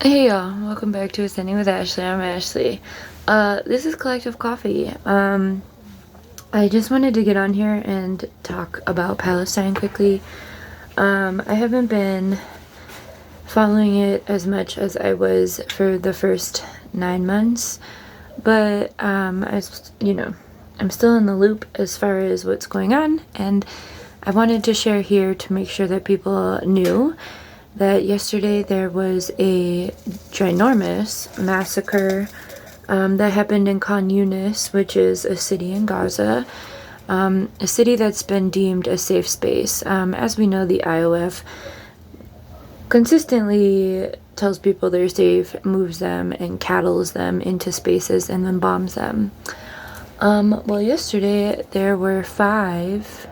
Hey y'all, welcome back to Ascending with Ashley. I'm Ashley. This is Collective Coffee. I just wanted to get on here and talk about Palestine quickly. I haven't been following it as much as I was for the first 9 months, but I'm still in the loop as far as what's going on, and I wanted to share here to make sure that people knew that yesterday there was a ginormous massacre that happened in Khan Yunis, which is a city in Gaza, a city that's been deemed a safe space. As we know, the IOF consistently tells people they're safe, moves them, and cattles them into spaces and then bombs them. Well, yesterday there were five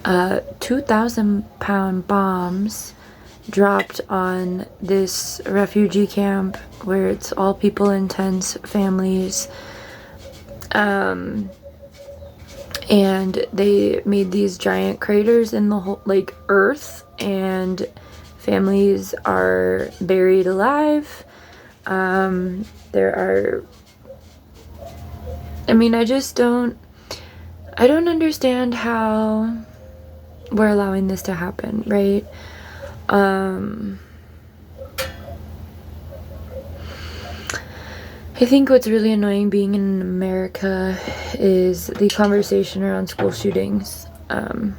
2,000-pound bombs dropped on this refugee camp where it's all people in tents, families. And they made these giant craters in the whole, earth, and families are buried alive. There are, I don't understand how we're allowing this to happen, right? I think what's really annoying being in America is the conversation around school shootings, and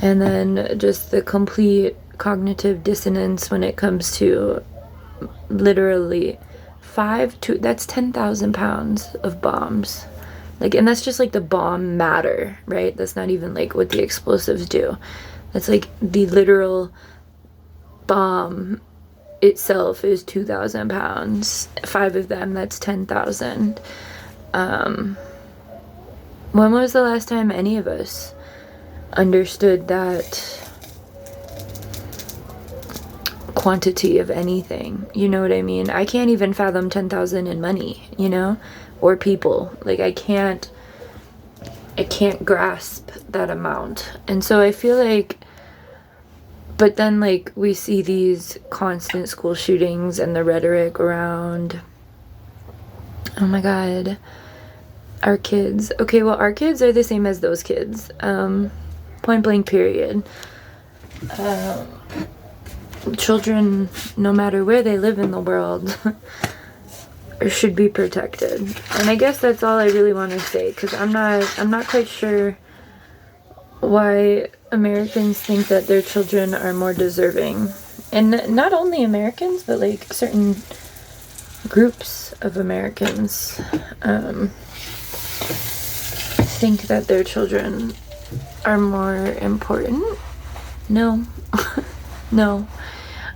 then just the complete cognitive dissonance when it comes to literally that's 10,000 pounds of bombs. And that's just the bomb matter, right? That's not even what the explosives do. That's the literal bomb itself is 2,000 pounds. 5 of them, that's 10,000. When was the last time any of us understood that quantity of anything? You know what I mean? I can't even fathom 10,000 in money, or people. I can't grasp that amount. And so I feel but then we see these constant school shootings and the rhetoric around, oh my god, our kids. Okay, well, our kids are the same as those kids. Point blank, period. Children, no matter where they live in the world, should be protected. And I guess that's all I really want to say, because I'm not quite sure why Americans think that their children are more deserving. And not only Americans, but certain groups of Americans think that their children are more important. No. No.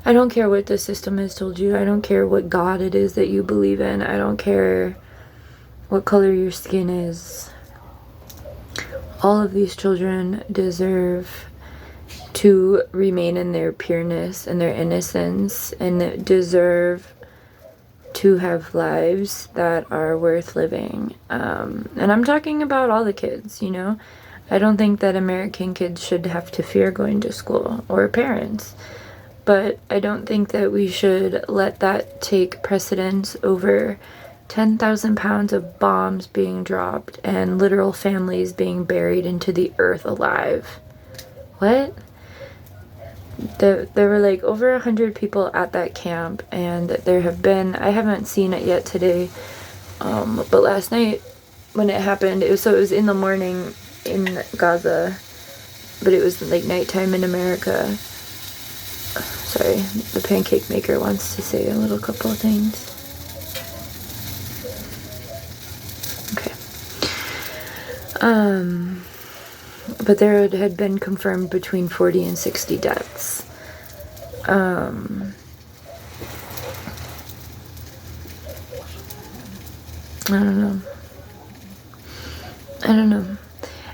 I don't care what the system has told you. I don't care what God it is that you believe in. I don't care what color your skin is. All of these children deserve to remain in their pureness and their innocence, and deserve to have lives that are worth living. And I'm talking about all the kids, I don't think that American kids should have to fear going to school, or parents. But I don't think that we should let that take precedence over 10,000 pounds of bombs being dropped and literal families being buried into the earth alive. What? There were over 100 people at that camp, and there have been, I haven't seen it yet today, but last night when it happened, it was in the morning in Gaza, but it was nighttime in America. Sorry, the pancake maker wants to say a little couple of things. Okay. But there had been confirmed between 40 and 60 deaths. I don't know.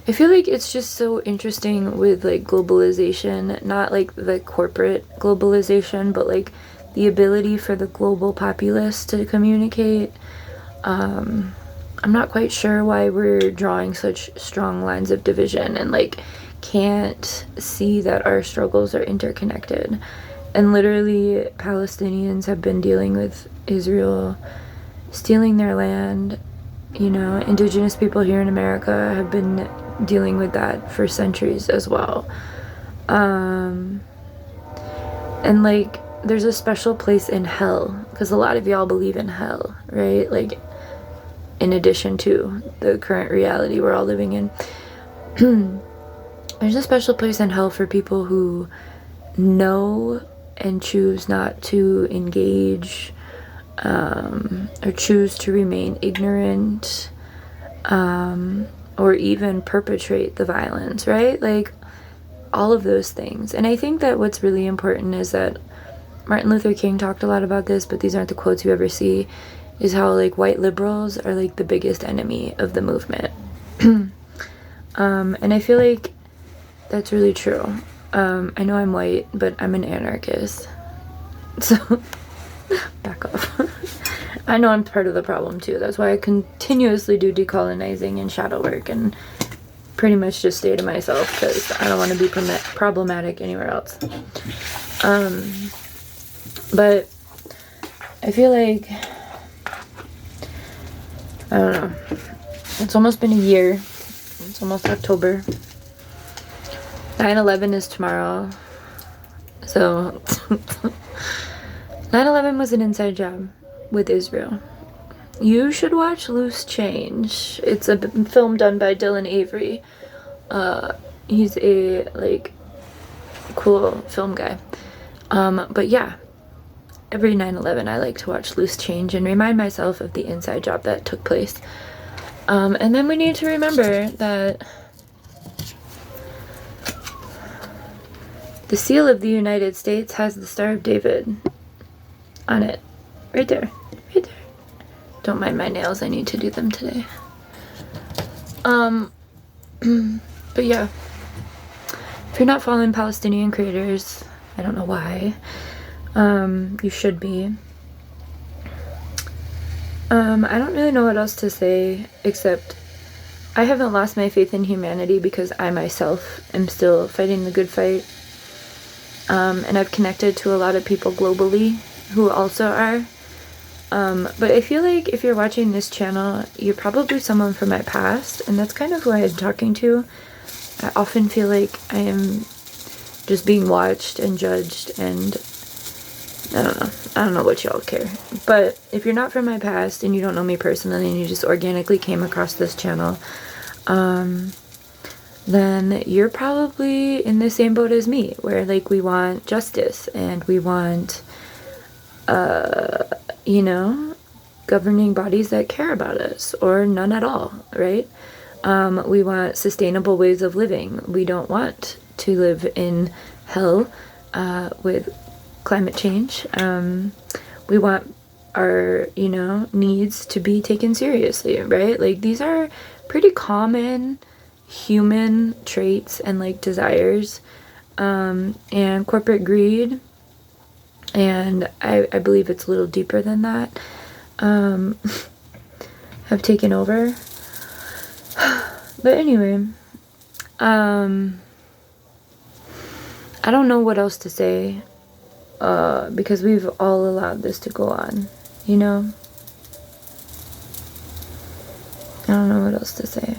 I feel it's just so interesting with globalization, not the corporate globalization, but the ability for the global populace to communicate. I'm not quite sure why we're drawing such strong lines of division and can't see that our struggles are interconnected. And literally, Palestinians have been dealing with Israel stealing their land. You know, indigenous people here in America have been dealing with that for centuries as well. And like, there's a special place in hell, because a lot of y'all believe in hell, right? Like, in addition to the current reality we're all living in. There's a special place in hell for people who know and choose not to engage, or choose to remain ignorant, or even perpetrate the violence, right? Like, all of those things. And I think that what's really important is that Martin Luther King talked a lot about this, but these aren't the quotes you ever see, is how, like, white liberals are, like, the biggest enemy of the movement. And I feel like that's really true. I know I'm white, but I'm an anarchist. So, back off. I know I'm part of the problem, too. That's why I continuously do decolonizing and shadow work and pretty much just stay to myself, because I don't want to be problematic anywhere else. But I feel like, I don't know, it's almost been a year. It's almost October. 9/11 is tomorrow. So 9/11 was an inside job with Israel. You should watch Loose Change. It's a film done by Dylan Avery. He's a, like, cool film guy. But yeah, every 9/11 I like to watch Loose Change and remind myself of the inside job that took place. And then we need to remember that the seal of the United States has the Star of David on it. Right there. Right there. Don't mind my nails, I need to do them today. But yeah. If you're not following Palestinian creators, I don't know why. You should be. I don't really know what else to say, except I haven't lost my faith in humanity because I myself am still fighting the good fight. And I've connected to a lot of people globally who also are. But I feel like if you're watching this channel, you're probably someone from my past, and that's kind of who I am talking to. I often feel like I am just being watched and judged, and I don't know what y'all care. But if you're not from my past and you don't know me personally and you just organically came across this channel, then you're probably in the same boat as me, where, like, we want justice and we want, you know, governing bodies that care about us, or none at all, right? We want sustainable ways of living. We don't want to live in hell with climate change. We want our, you know, needs to be taken seriously, right? Like, these are pretty common human traits and, like, desires, and corporate greed, and I believe it's a little deeper than that, have taken over. But anyway, I don't know what else to say, because we've all allowed this to go on, you know? I don't know what else to say.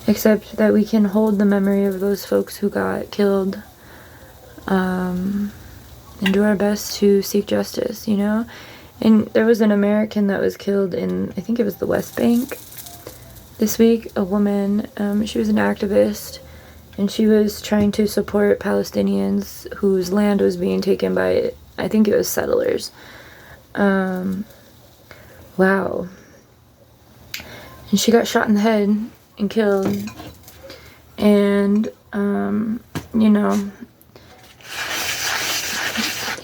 Except that we can hold the memory of those folks who got killed, and do our best to seek justice, you know? And there was an American that was killed in, I think it was the West Bank this week, a woman. She was an activist, and she was trying to support Palestinians whose land was being taken by, I think it was settlers. Wow. And she got shot in the head and killed. And, you know,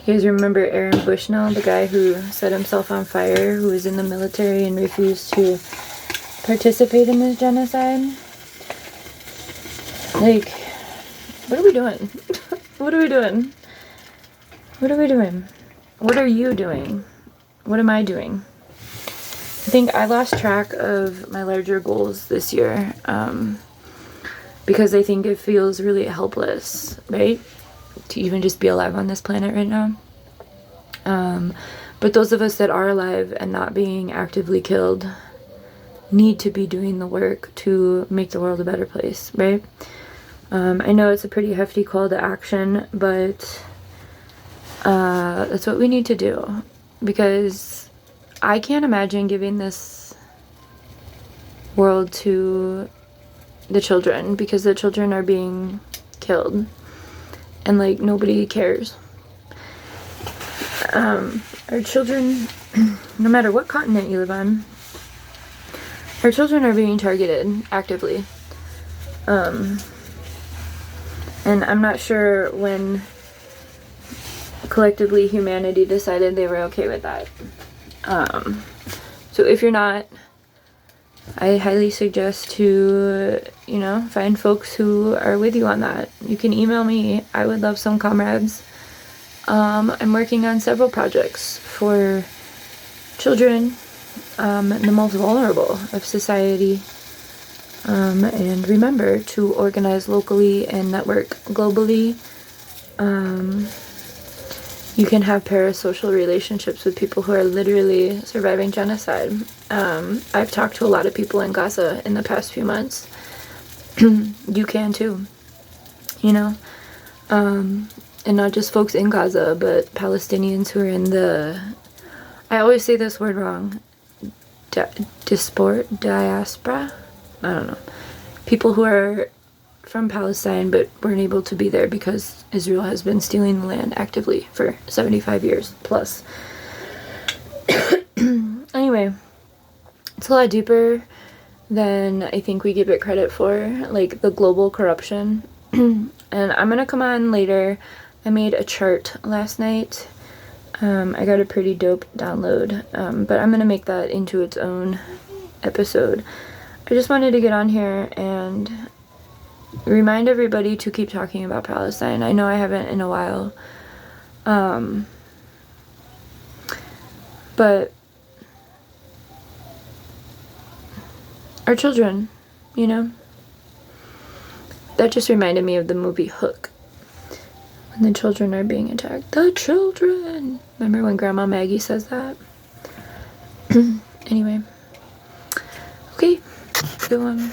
you guys remember Aaron Bushnell, the guy who set himself on fire, who was in the military and refused to participate in this genocide? Like, what are we doing? What are we doing? What are we doing? What are you doing? What am I doing? I think I lost track of my larger goals this year, because I think it feels really helpless, right? to even just be alive on this planet right now. But those of us that are alive and not being actively killed need to be doing the work to make the world a better place, right? I know it's a pretty hefty call to action, but that's what we need to do, because I can't imagine giving this world to the children, because the children are being killed and like nobody cares. Our children, no matter what continent you live on, our children are being targeted actively. And I'm not sure when collectively humanity decided they were okay with that. So if you're not, I highly suggest to, you know, find folks who are with you on that. You can email me. I would love some comrades. I'm working on several projects for children, the most vulnerable of society. And remember to organize locally and network globally. You can have parasocial relationships with people who are literally surviving genocide. I've talked to a lot of people in Gaza in the past few months. You can too, you know? And not just folks in Gaza, but Palestinians who are in the, I always say this word wrong, diaspora? I don't know. People who are from Palestine but weren't able to be there because Israel has been stealing the land actively for 75 years plus. Anyway, it's a lot deeper than I think we give it credit for, like the global corruption. And I'm gonna come on later. I made a chart last night. I got a pretty dope download, but I'm gonna make that into its own episode. I just wanted to get on here and remind everybody to keep talking about Palestine. I know I haven't in a while. But our children, you know, that just reminded me of the movie Hook. When the children are being attacked. The children! Remember when Grandma Maggie says that? Anyway. Okay. Good one.